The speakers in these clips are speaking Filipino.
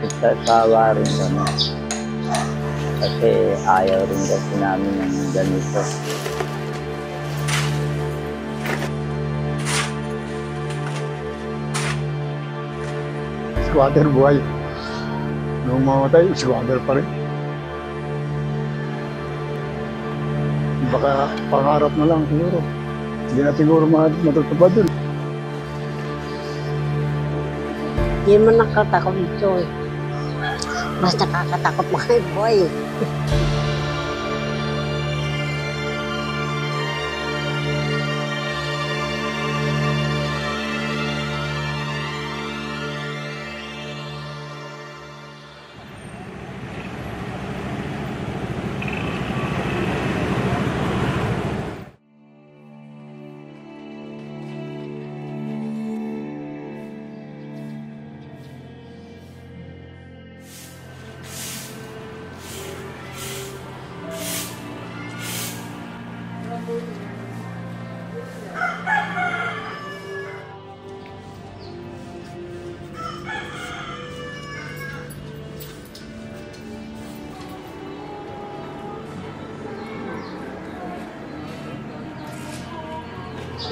Nagsasawa rin kami. Kasi ayaw rin kasi namin ng ganito. Squatter buhay. Nung mamatay, squatter pa rin. Baka pangarap na lang siguro. Hindi na siguro matutupad dun. Hindi mo nakatakot ito eh. Mas nakakatakot mga boy.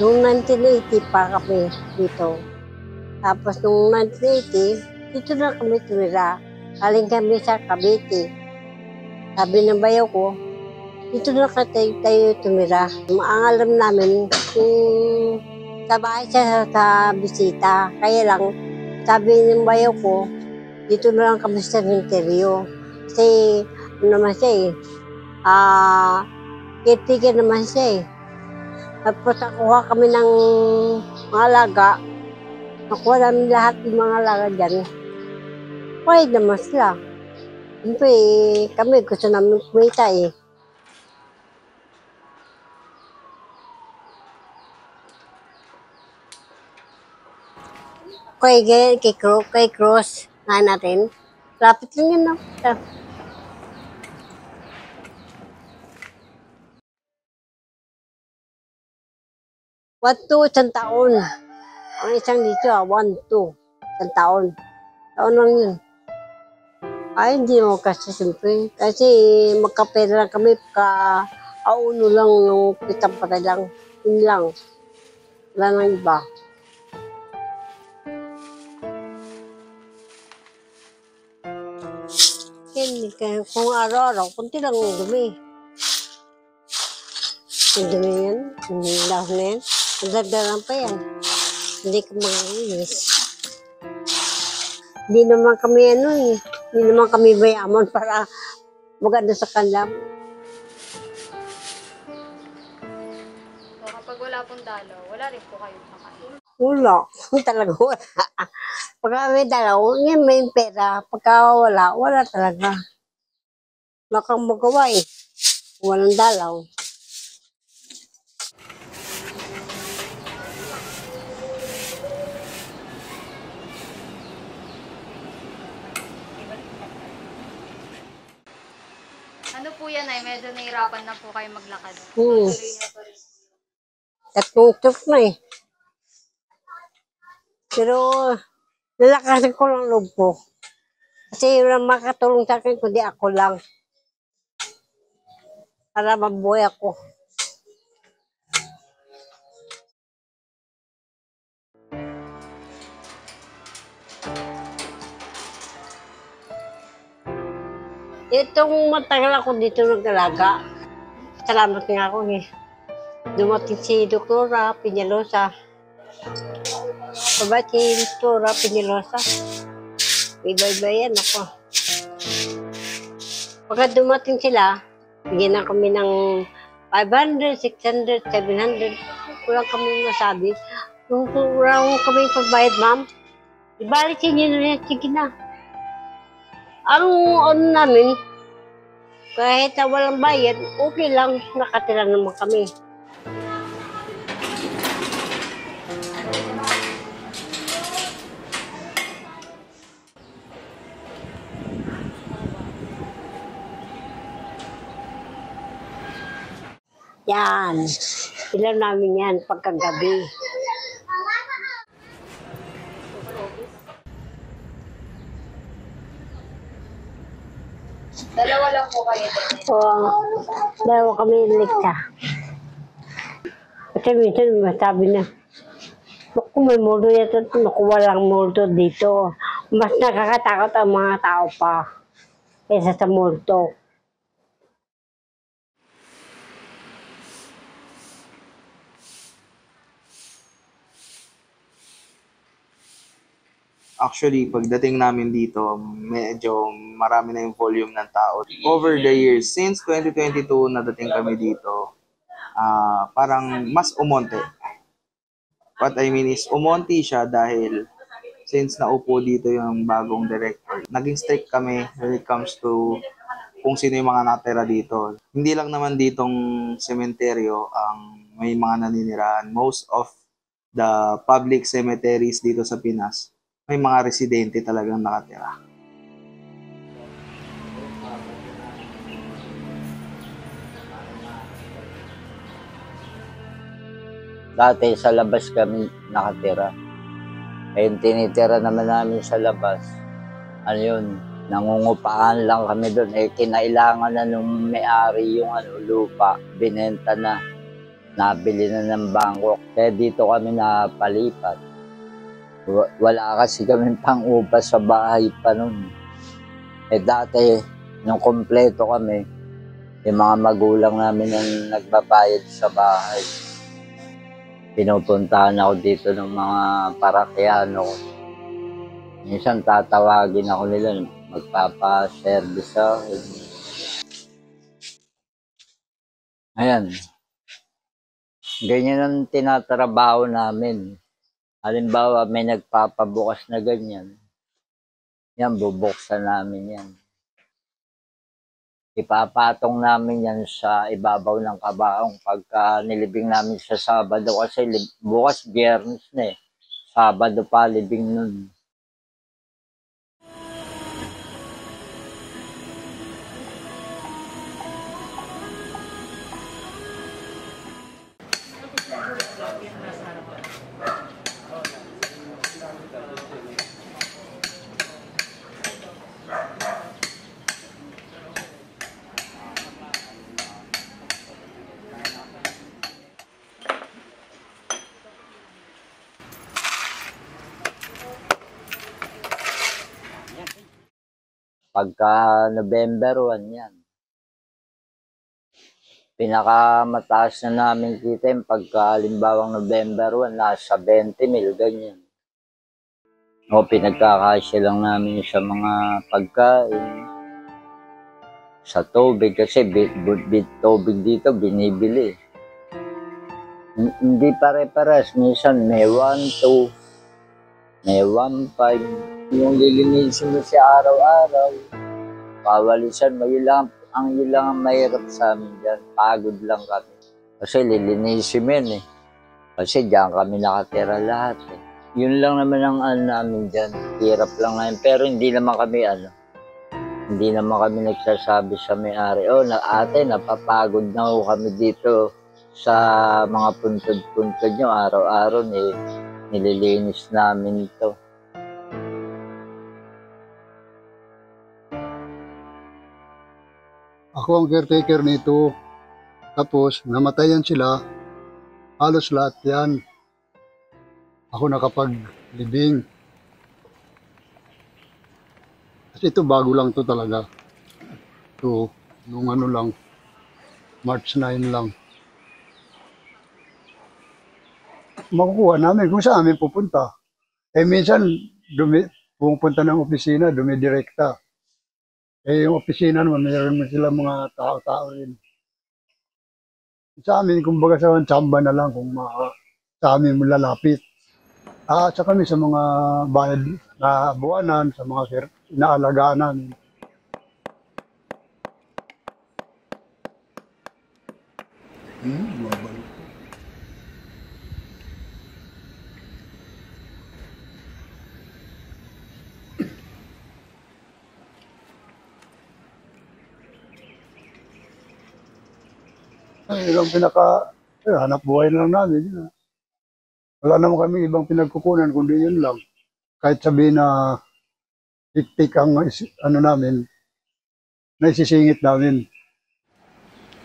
Noong 1980 pa kami dito. Tapos noong 1980, dito na kami tumira. Kaling kami sa Cavite. Sabi ng bayaw ko, dito na tayo tumira. Ang alam namin, sa bahay siya sa bisita. Kaya lang, sabi ng bayaw ko, dito na lang kami sa cemetery. Kasi, ano naman siya eh, caretaker naman siya eh. Tapos nakuha kami ng mga alaga. Nakuha namin lahat ng mga alaga dyan. Pwede naman sila. Siyempre, kami gusto namin kumita eh. Kay Cross na natin. Lapit lang yun, no? Isang taon. Ang isang dito, 1-2. Isang taon. Taon lang yun. Ay, hindi mo kasi siyempre. Kasi magkapera lang kami, auno lang yung kitang patay lang. Yun lang. Wala nang iba. Kung araw-araw, kunti lang yung dumi. Yung dumi yan, yung dahon na yan. Magdadalang pa yan. Hindi ka mag-inis. Hindi naman kami hindi naman kami mayaman para maganda sa kanila. So, kapag wala pong dalaw, wala rin po kayong makain? Wala. Talaga wala. Pagka may dalaw, yan may pera. Pagka wala, wala talaga. Wala kang magawa eh. Walang dalaw. Ano po yan ay medyo nahirapan na po kayo maglakad. Tatlong trip na eh. Pero lalakasin ko lang loob ko. Kasi walang makatulong sa akin kundi ako lang. Para mabuhay ako. Itong matagal ako dito nag-alaga. Salamat nga ako eh. Dumating si Doktora Peñalosa. Pabait si Doktora Peñalosa. Iba-iba yan ako. Pagka dumating sila, bigyan na kami ng 500, 600, 700. Wala kami masabi. Wala kami pagbayad, ma'am. Ibalik inyo na yan. Sige na. Ang namin, kahit na walang bayad, okay lang. Nakatira naman kami. Yan. Ilan namin yan pagkagabi. Dalawa lang po kayo din. O, dalawa kami ilikta. Kasi minsan masabi na, naku, may multo yata ito, naku, walang multo dito. Mas nakakatakot ang mga tao pa kaysa sa multo. Actually, pagdating namin dito, medyo marami na yung volume ng tao. Over the years, since 2022 nadating kami dito, parang mas umonte. What I mean is, umonti siya dahil since naupo dito yung bagong director, naging strict kami when it comes to kung sino yung mga natira dito. Hindi lang naman ditong sementeryo ang may mga naninirahan. Most of the public cemeteries dito sa Pinas, may mga residente talagang nakatira. Dati sa labas kami nakatira. Ayun, tinitira naman namin sa labas. Ano yun, nangungupahan lang kami doon. Eh, kinailangan na nung may-ari yung lupa, binenta na. Nabili na ng bangko. Kaya dito kami napalipat. Wala kasi kami pang-upa sa bahay pa noon. Eh dati, nung kompleto kami, yung mga magulang namin ang nagbabayad sa bahay. Pinupuntahan ako dito ng mga parakyano. Minsan tatawagin ako nila, magpapa-service ako. Ayan. Ganyan ang tinatrabaho namin. Halimbawa, may nagpapabukas na ganyan. Yan, bubuksan namin yan. Ipapatong namin yan sa ibabaw ng kabaong pagka nilibing namin sa Sabado kasi bukas Biyernes na eh. Sabado pa libing nun. Pagka November 1 yan. Pinakamataas na namin kita yung pagka halimbawang November 1, nasa 20,000, ganyan. O pinagkakasya lang namin sa mga pagkain. Sa tubig kasi tubig dito binibili. Hindi pare-pares. Minsan may 1-2, may 1-5. Yung lilinisin mo siya araw-araw, pawalisan mo, yun lang ang mahirap sa amin dyan. Pagod lang kami. Kasi lilinisin mo yun eh. Kasi dyan kami nakatira lahat eh. Yun lang naman ang namin dyan. Hirap lang namin. Pero hindi naman kami nagsasabi sa may-ari, oh, ate, napapagod na ho kami dito sa mga puntod-puntod nyo. Araw-araw eh, nililinis namin ito. Ako ang caretaker nito. Tapos, namatayan sila. Halos lahat yan. Ako nakapaglibing. Kasi ito bago lang to talaga. Ito, nung ano lang, March 9 lang. Makukuha namin kung saan amin pupunta. Eh minsan, pupunta ng opisina, dumidirekta. Eh yung opisina naman, mayroon mo sila mga tao-tao rin. Sa amin, kumbaga sa tsamba na lang kung sa amin mo lalapit. At sa kami sa mga bayad na buwanan, sa mga inaalagaan namin. Bumabalik. Ay, yung hanap buhay na lang namin. Yun. Wala naman kami ibang pinagkukunan, kundi yun lang. Kahit sabihin na hiktik ang ano namin, na isisingit namin.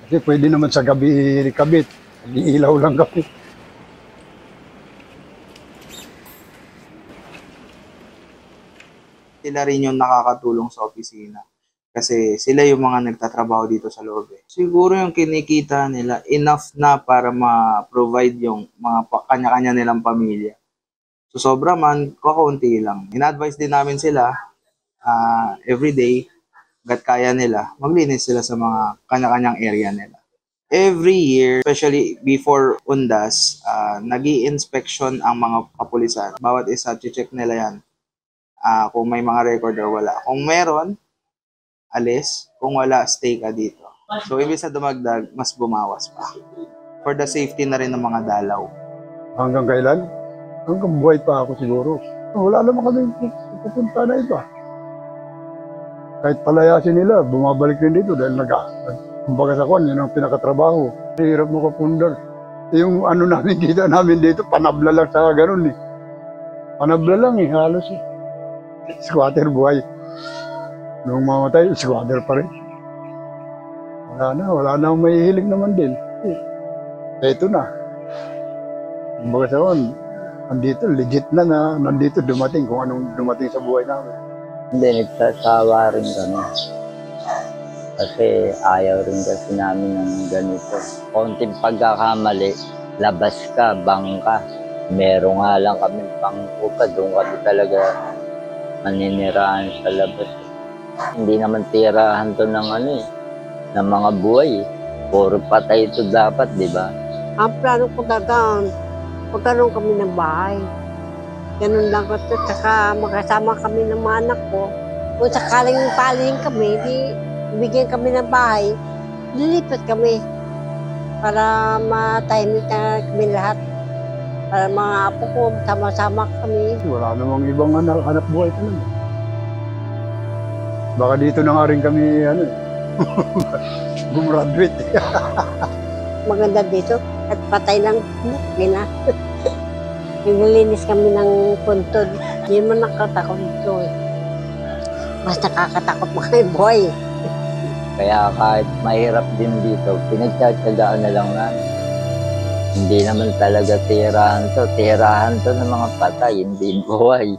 Kasi pwede naman sa gabi kabit. Nag-iilaw lang kami. Sila rin yung nakakatulong sa opisina. Kasi sila yung mga nagtatrabaho dito sa loob. Siguro yung kinikita nila, enough na para ma-provide yung mga kanya-kanya nilang pamilya. So sobra man, kakaunti lang. In-advise din namin sila everyday, hanggat kaya nila, maglinis sila sa mga kanya-kanyang area nila. Every year, especially before Undas, nag-i-inspection ang mga kapulisan. Bawat isa, check nila yan. Kung may mga record or wala. Kung meron, alis. Kung wala, stay ka dito. So, ibig sa dumagdag, mas bumawas pa. For the safety na rin ng mga dalaw. Hanggang kailan? Hanggang buhay pa ako siguro. Wala naman kami pupunta na iba. Kahit palayasin nila, bumabalik rin dito dahil kumbaga sa kwan, yun ang pinakatrabaho. Hirap mo kapundar. Yung ano namin, kita namin dito, panabla lang sa ganun eh. Panabla lang eh, halos eh. Squatter buhay. Nung mamatay, squatter pa rin. Wala na may hilig naman din. Ito na. Kumbaga sa kwan, nandito, legit na nandito dumating kung anong dumating sa buhay namin. Hindi, nagsasawa rin kami. Kasi ayaw rin kasi namin ng ganito. Konting pagkakamali, labas ka, bangka. Meron nga lang kami pangkupa, doon kami talaga maninirahan sa labas. Hindi naman tirahan to ng ng mga buhay. Puro patay ito dapat, di ba? Ang plano ko talaga, magkaroon kami ng bahay. Ganun lang ko. Saka magkasama kami ng mga anak ko. Kung sakaling paling kami, bigyan kami ng bahay, lilipat kami. Para matahimik na kami lahat. Para mga apo ko, sama-sama kami. Wala namang ibang hanap buhay talaga. Baka dito na nga rin kami, gumraduate. Maganda dito at patay lang, okay na. Naglilinis kami ng puntod. Hindi man nakatakot dito eh. Mas nakakatakot mga boy. Kaya kahit mahirap din dito, pinagtsatsagaan na lang namin. Hindi naman talaga tirahan to ng mga patay, hindi buhay.